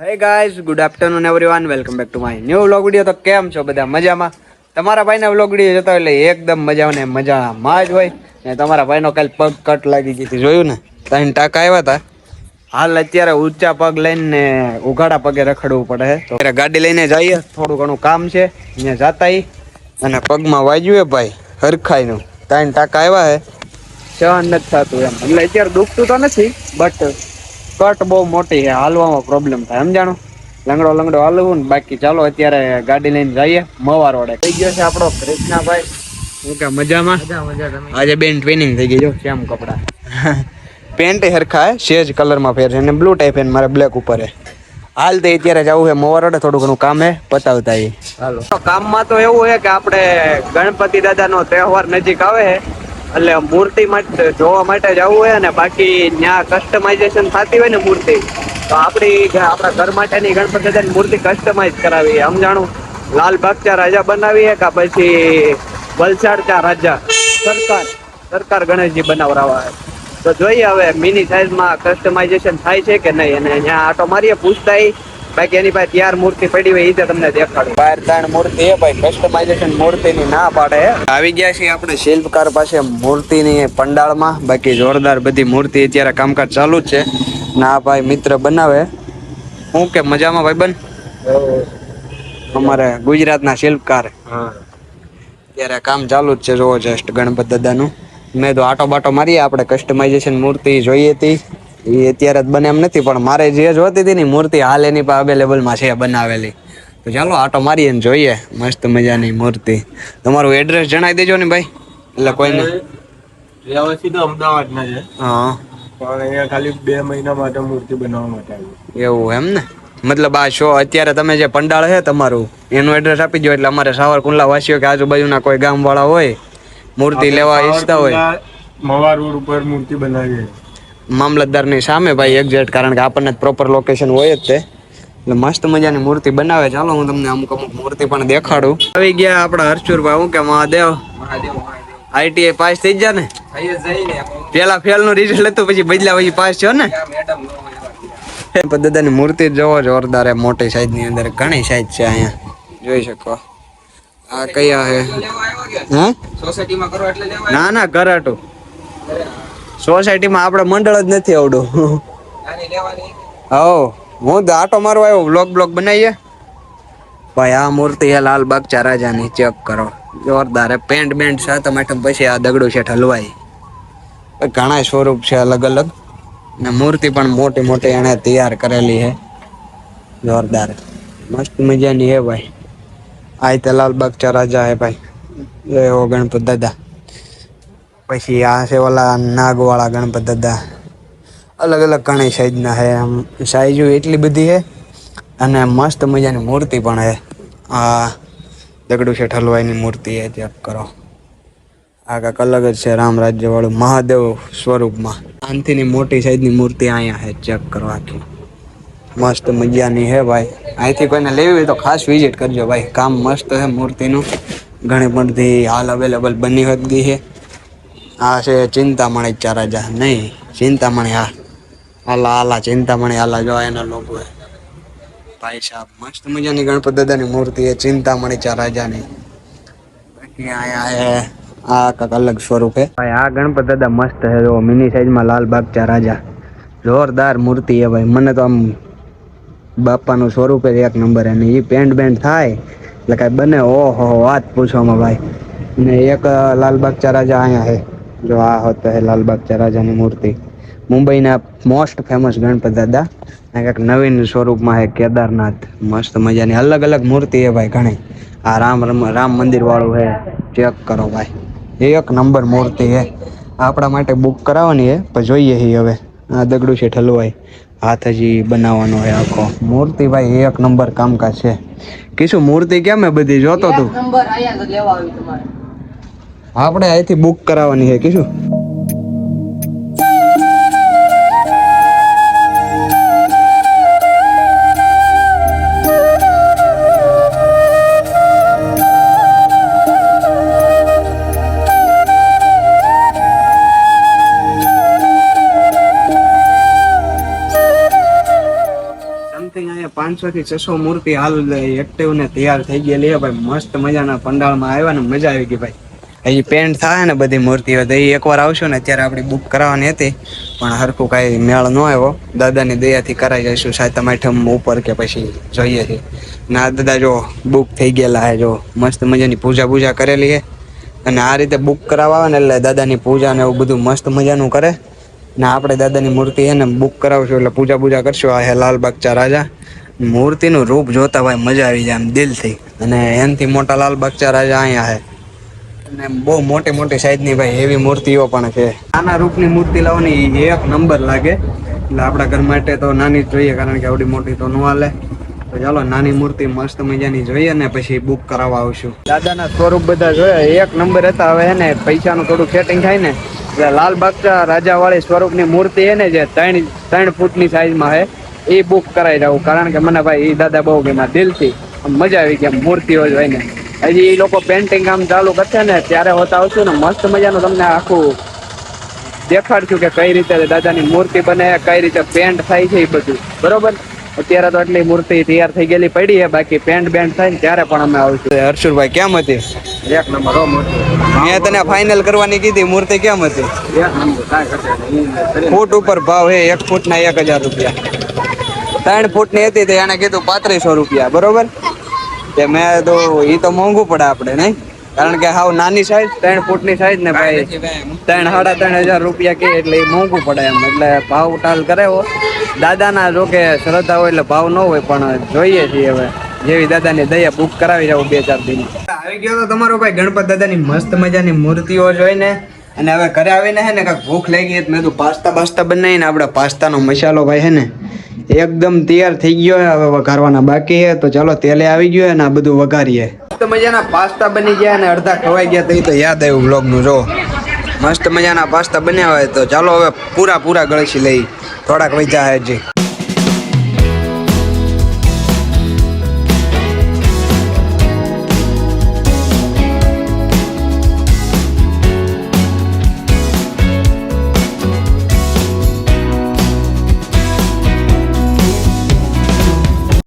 Hey guys, good afternoon everyone, welcome back to my new vlog video. તો કેમ છો બધા? મજામાં? તમારા ભાઈના વ્લોગ વિડીયો જોતા એટલે એકદમ મજામાં જ હોય ને. તમારા ભાઈનો કાલ પગ કટ લાગી ગઈ હતી, જોયું ને? 3 ટાંકા આવ્યા હતા. હાલ અત્યારે ઊંચા પગ લઈને ઉઘાડા પગે રખડવું પડે છે. તો ગાડી લઈને જઈએ, થોડું ઘણું કામ છે અહીંયા જાતા. અને પગમાં વાગ્યું ભાઈ હરખાઈનું. 3 ટાંકા આવ્યા છે, સહન નથી થતું એમ. એટલે અત્યારે દુખતું તો નથી, બટ કટ બહુ મોટી છે, હાલવામાં પ્રોબ્લેમ થાય, સમજાણું? લંગડો હાલવું ને. બાકી ચાલો અત્યારે ગાડી લઈને જઈએ મવા રોડે. થઈ ગયો છે આપણો કૃષ્ણાભાઈ. હું કે મજામાં? આજે બેન ટ્રેનિંગ થઈ ગઈ, જો શ્યામ કપડા. પેન્ટ હરખા હે, સેજ કલરમાં ફેર છે અને બ્લુ ટાઈપ છે, મારે બ્લેક ઉપર છે. હાલ તો અત્યારે જવું છે મવા રોડે, થોડું ઘણું કામ હે પતાવતા. હાલો. કામમાં તો એવું છે કે આપણે ગણપતિ દાદાનો તહેવાર નજીક આવે છે, એટલે મૂર્તિ માટે જોવા માટે જવું હોય. અને બાકી ત્યાં કસ્ટમાઇઝેશન થતી હોય ને મૂર્તિ, તો આપણા ઘર માટેની ગણપતિ દાદાની મૂર્તિ કસ્ટમાઇઝ કરાવી, સમજાણું? લાલબાગચા રાજા બનાવીએ કે પછી વલસાડચા રાજા સરકાર ગણેશજી બનાવરાવા. તો જોઈએ હવે મિની સાઈઝમાં કસ્ટમાઇઝેશન થાય છે કે નહીં. અને અહીંયા આટો મારીએ પૂછતા. બાકી એની પાસે તૈયાર મૂર્તિ પડી હોય એ તમને દેખાડું. બહાર 3 મૂર્તિ છે ભાઈ, કસ્ટમાઇઝેશન મૂર્તિની ના પાડે. આવી ગયા છીએ આપણે શિલ્પકાર પાસે મૂર્તિની પંડાળમાં. બાકી જોરદાર બધી મૂર્તિ અત્યારે કામકાજ ચાલુ જ છે. ના ભાઈ મિત્ર બનાવે. હું કે મજામાં ભાઈબંધ? અમારે ગુજરાતના શિલ્પકાર. ત્યારે કામ ચાલુ જ છે, જોવો જસ્ટ ગણપત દાદાનું. મેં તો આટો બાટો મારીએ, આપણે કસ્ટમાઇઝેશન મૂર્તિ જોઈએ હતી એ અત્યારે જ બને એમ નથી, પણ મારે જે જોતી હતી ને મૂર્તિ હાલ એની પાસે અવેલેબલમાં છે બનાવેલી. તો ચાલો આટો મારીએ ને જોઈએ મસ્ત મજાની મૂર્તિ. તમારું એડ્રેસ જણાવી દેજો ને ભાઈ, એટલે કોઈને. તો અમદાવાદના છે, હા, પણ અહીંયા ખાલી 2 મહિના માટે મૂર્તિ બનાવવા માટે આવી. એવું એમ ને? મતલબ આ શો અત્યારે તમે જે પંડાળ છે તમારું, એનું એડ્રેસ આપી દો, એટલે અમારે સાવરકુંડલા વાસીઓ કે આજુબાજુના કોઈ ગામ વાળા હોય મૂર્તિ લેવા ઈચ્છતા હોય. મવા રોડ ઉપર મૂર્તિ બનાવી મામલતદારની સામે ભાઈ એક્ઝેક્ટ, કારણ કે આપણને પ્રોપર લોકેશન હોય જ તે. એટલે મસ્ત મજાની મૂર્તિ બનાવે. ચાલો હું તમને અમુક મૂર્તિ પણ દેખાડું. આવી ગયા આપણા હરચુરભાઈ. હું કે મહાદેવ આઈટીઆઈ પાસ થઈ ગયા ને? પેલા ફેલ નું રિઝલ્ટ હતું, પછી બદલા પછી પાસ થયો ને. દાદાની મૂર્તિ જોવો, જોરદાર હે, મોટી સાઈઝ ની અંદર ઘણી સાઈઝ છે અહીંયા જોઈ શકો. આ કયા હે? હે સોસાયટીમાં કરો એટલે લેવાય? ના ના, કરાટું સોસાયટીમાં આપણે મંડળ જ નથી આવડું. હો, હું તો આટો મારવા આવ્યો, બ્લોગ બનાવીએ ભાઈ. આ મૂર્તિ હે લાલબાગચા રાજાની, ચેક કરો, જોરદાર હે. પેન્ટ બેન્ટ સાથે માટે પછી આ દગડું છે હલવાઈ. ઘણા સ્વરૂપ છે અલગ અલગ, ને મૂર્તિ પણ મોટી મોટી એને તૈયાર કરેલી છે, જોરદાર મસ્ત મજાની હે ભાઈ. આ તે લાલબાગચા રાજા હે ભાઈ, એવો ગણપત દાદા. પછી આ છે ઓલા નાગવાળા ગણપત દાદા. અલગ અલગ ઘણી સાઈઝના હે, આમ સાઈઝો એટલી બધી હે. અને મસ્ત મજાની મૂર્તિ પણ હે. આ દગડુ શેઠ હલવાઈની મૂર્તિ હે, ચેક કરો. આ કાંક અલગ જ છે, રામ રાજ્ય વાળું મહાદેવ સ્વરૂપમાં. આનથી મોટી સાઈઝની મૂર્તિ અહીંયા હે, ચેક કરો. આખી મસ્ત મજાની હે ભાઈ. અહીંથી કોઈને લેવી હોય તો ખાસ વિઝિટ કરજો ભાઈ, કામ મસ્ત હે મૂર્તિનું. ઘણી બધી હાલ અવેલેબલ બની હતી છે. આ છે ચિંતામણી ચા રાજા, નહીં ચિંતામણી, હા આલા ચિંતામણી આલા, જો એનો લોગો હે ભાઈ સાહેબ. મસ્ત મજાની ગણપત દાદાની મૂર્તિ હે, ચિંતામણી ચા રાજાની. બાકી આયા હે આ કાંક અલગ સ્વરૂપ હે ભાઈ. આ ગણપત દાદા મસ્ત હે, જો મિની સાઈઝમાં લાલબાગચા રાજા, જોરદાર મૂર્તિ હે ભાઈ. મને તો આમ બાપાનું સ્વરૂપ જ એક નંબર. અને એ પેન્ટ બેન્ટ થાય એટલે કાંઈ બને, ઓહો વાત પૂછવામાં ભાઈ. ને એક લાલબાગચા રાજા અહીંયા હે, જો આ હોતો હે લાલબાગચા રાજાની મૂર્તિ. મુંબઈના મોસ્ટ ફેમસ ગણપત દાદા. કંઈક નવીન સ્વરૂપમાં હે, કેદારનાથ. મસ્ત મજાની અલગ અલગ મૂર્તિ હે ભાઈ ઘણી. આ રામ મંદિર વાળું હે, ચેક કરો ભાઈ, એક નંબર મૂર્તિ હે. આપણા માટે બુક કરાવવાની હે, પણ જોઈએ હી હવે. આ દગડું છે ઠલવાય, હાથ હજી બનાવવાનો હોય આખો. મૂર્તિ ભાઈ એક નંબર કામકાજ છે. કીશું મૂર્તિ કેમ હે બધી, જોતો તું? આપણે અહીંથી બુક કરાવવાની છે કીશું. સમથિંગ અહીંયા 500 થી 600 મૂર્તિ હાલ એક્ટિવ ને તૈયાર થઈ ગયેલી ભાઈ. મસ્ત મજાના પંડાળમાં આવ્યા ને મજા આવી ગઈ ભાઈ. હજી પેન્ટ થાય ને બધી મૂર્તિઓ તો એ એકવાર આવશું ને ત્યારે આપણી બુક કરાવવાની હતી પણ હરખું કાંઈ મેળ ન આવ્યો. દાદાની દયાથી કરાવી જઈશું સાતમ આઠમ ઉપર કે પછી જોઈએ છીએ. ના દાદા જો બુક થઈ ગયેલા હે, જો મસ્ત મજાની પૂજા કરેલી છે. અને આ રીતે બુક કરાવવા આવે ને એટલે દાદાની પૂજા ને એવું બધું મસ્ત મજાનું કરે ને આપણે દાદાની મૂર્તિ છે ને બુક કરાવશું એટલે પૂજા કરશું. આ હે લાલબાગચા રાજા. મૂર્તિનું રૂપ જોતા ભાઈ મજા આવી જાય આમ દિલથી. અને એનાથી મોટા લાલબાગચા રાજા અહીંયા છે અને બહુ મોટી મોટી સાઈઝની ભાઈ એવી મૂર્તિઓ પણ છે. નાના રૂપની મૂર્તિ લાવવાની એક નંબર લાગે એટલે આપણા ઘર માટે તો નાની જ જોઈએ કારણ કે આવડી મોટી તો ન હાલે. તો ચાલો નાની મૂર્તિ મસ્ત મજાની જોઈએ ને પછી બુક કરાવવા આવશું. દાદાના સ્વરૂપ બધા જોયા એક નંબર હતા. હવે હે ને પૈસાનું થોડું સેટિંગ થાય ને એટલે લાલબાગચા રાજા વાળી સ્વરૂપની મૂર્તિ છે ને જે 3 ફૂટની સાઈઝમાં છે એ બુક કરાવી દઉં કારણ કે મને ભાઈ એ દાદા બહુ ગમ્યા દિલથી. મજા આવી ગઈ મૂર્તિઓ જોઈને. હજી એ લોકો પેન્ટિંગ કામ ચાલુ કરશે ને ત્યારે હોતા આવશું ને મસ્ત મજાનું તમને આખું દેખાડશું કે કઈ રીતે દાદાની મૂર્તિ બને, કઈ રીતે પેન્ટ થાય છે એ બધું. બરોબર, અત્યારે તો એટલી મૂર્તિ તૈયાર થઈ ગયેલી પડી છે, બાકી પેન્ટ બેન્ટ થાય ને ત્યારે પણ અમે આવશું. હર્ષુભાઈ કેમ હતી? એક નંબર મૂર્તિ. મેં તને ફાઇનલ કરવાની કીધી, મૂર્તિ કેમ હતી? એક નંબર કાંઈ કરશે ફૂટ ઉપર ભાવ હે 1 ફૂટના 1000 રૂપિયા. 3 ફૂટની હતી તો એને કીધું 3500 રૂપિયા. બરોબર, તે મેં તો એ તો મોંઘું પડે આપણે નહીં કારણ કે હાવ નાની સાઈઝ 3 ફૂટની સાઈઝ ને ભાઈ 3,500 રૂપિયા કે એટલે એ મોંઘું પડે એમ. એટલે ભાવ ટાલ કરાવો દાદાના. જો કે શ્રદ્ધા હોય એટલે ભાવ ન હોય પણ જોઈએ છીએ હવે જેવી દાદાની દયા બુક કરાવી જાવ 2-4 દિન. આવી ગયો તો તમારો ભાઈ ગણપત દાદાની મસ્ત મજાની મૂર્તિઓ જોઈને. અને હવે ઘરે આવીને હે ને કાંઈક ભૂખ લાગી હતી મેં તો પાસ્તા બનાવીને આપણે પાસ્તાનો મસાલો ભાઈ હે ને એકદમ તૈયાર થઈ ગયો. હવે વઘારવાના બાકી છે તો ચાલો તેલે આવી ગયો ને આ બધું વઘારીએ. મસ્ત મજાના પાસ્તા બની ગયા અને અડધા ખવાઈ ગયા તો યાદ આવ્યું બ્લોગનું. જો મસ્ત મજાના પાસ્તા બન્યા હોય તો ચાલો હવે પૂરા ગળસી લઈ. થોડાક વચ્ચા હજી